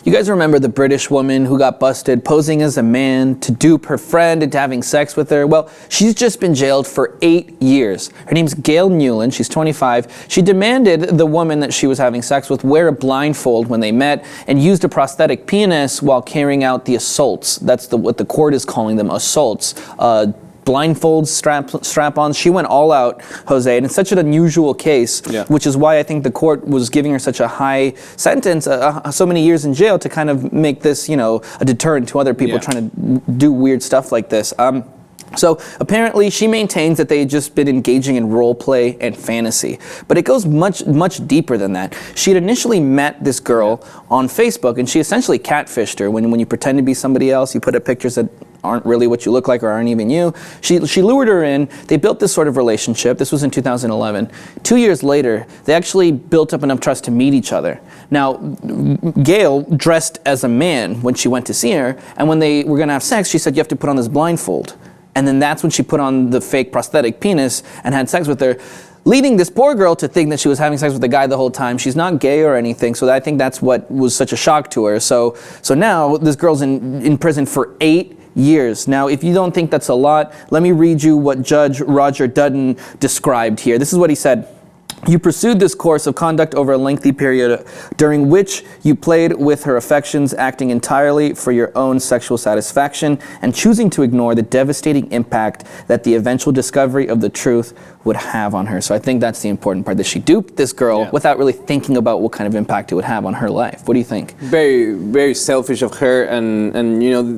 You guys remember the British woman who got busted posing as a man to dupe her friend into having sex with her? Well, she's just been jailed for 8 years. Her name's Gail Newland. She's 25. She demanded the woman that she was having sex with wear a blindfold when they met and used a prosthetic penis while carrying out the assaults. That's what the court is calling them, assaults. Blindfolds, strap-ons. She went all out, Jose, and it's such an unusual case, which is why I think the court was giving her such a high sentence, so many years in jail, to kind of make this, a deterrent to other people trying to do weird stuff like this. So apparently she maintains that they had just been engaging in role play and fantasy, but it goes much deeper than that. She had initially met this girl on Facebook, and she essentially catfished her. When you pretend to be somebody else, you put up pictures that aren't really what you look like or aren't even you. She lured her in. They built this sort of relationship. This was in 2011. 2 years later, they actually built up enough trust to meet each other. Now, Gail dressed as a man when she went to see her, and when they were gonna have sex, she said, "You have to put on this blindfold." And then that's when she put on the fake prosthetic penis and had sex with her, leading this poor girl to think that she was having sex with the guy the whole time. She's not gay or anything, so I think that's what was such a shock to her. So now this girl's in prison for 8 years. Now, if you don't think that's a lot, let me read you what Judge Roger Dutton described here. This is what he said. "You pursued this course of conduct over a lengthy period during which you played with her affections, acting entirely for your own sexual satisfaction and choosing to ignore the devastating impact that the eventual discovery of the truth would have on her." So I think that's the important part, that she duped this girl without really thinking about what kind of impact it would have on her life. What do you think? Very, very selfish of her, and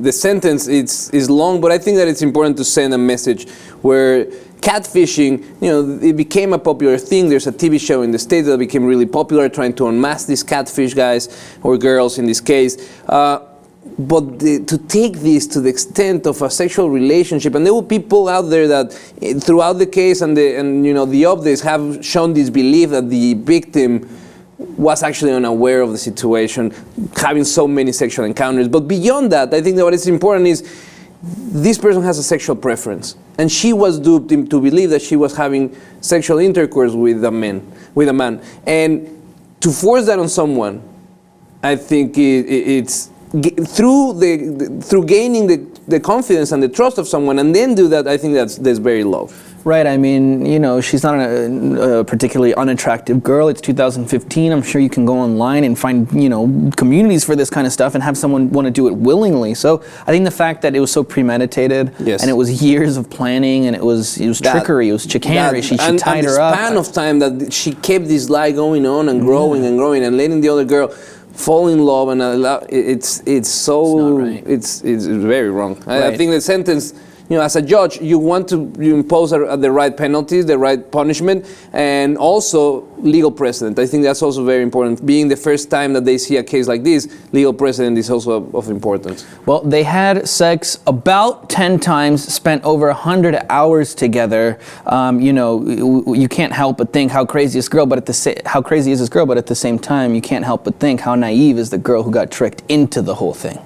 the sentence is long, but I think that it's important to send a message where catfishing, it became a popular thing. There's a TV show in the States that became really popular, trying to unmask these catfish guys, or girls in this case. But to take this to the extent of a sexual relationship, and there were people out there that throughout the case and the updates have shown this belief that the victim was actually unaware of the situation, having so many sexual encounters. But beyond that, I think that what is important is this person has a sexual preference, and she was duped to believe that she was having sexual intercourse with a man, and to force that on someone, I think it's through gaining the confidence and the trust of someone, and then do that. I think that's very low. Right, I mean, she's not a particularly unattractive girl. It's 2015. I'm sure you can go online and find, communities for this kind of stuff and have someone want to do it willingly. So I think the fact that it was so premeditated, and it was years of planning, and it was trickery, it was chicanery. She tied her up. And the span of time that she kept this lie going on and growing and growing, and letting the other girl fall in love, and it's very wrong. Right. I think the sentence, as a judge, you want to impose the right penalties, the right punishment, and also legal precedent. I think that's also very important. Being the first time that they see a case like this, legal precedent is also of importance. Well, they had sex about 10 times, spent over 100 hours together. You can't help but think how crazy is this girl, but at the same time, you can't help but think how naive is the girl who got tricked into the whole thing.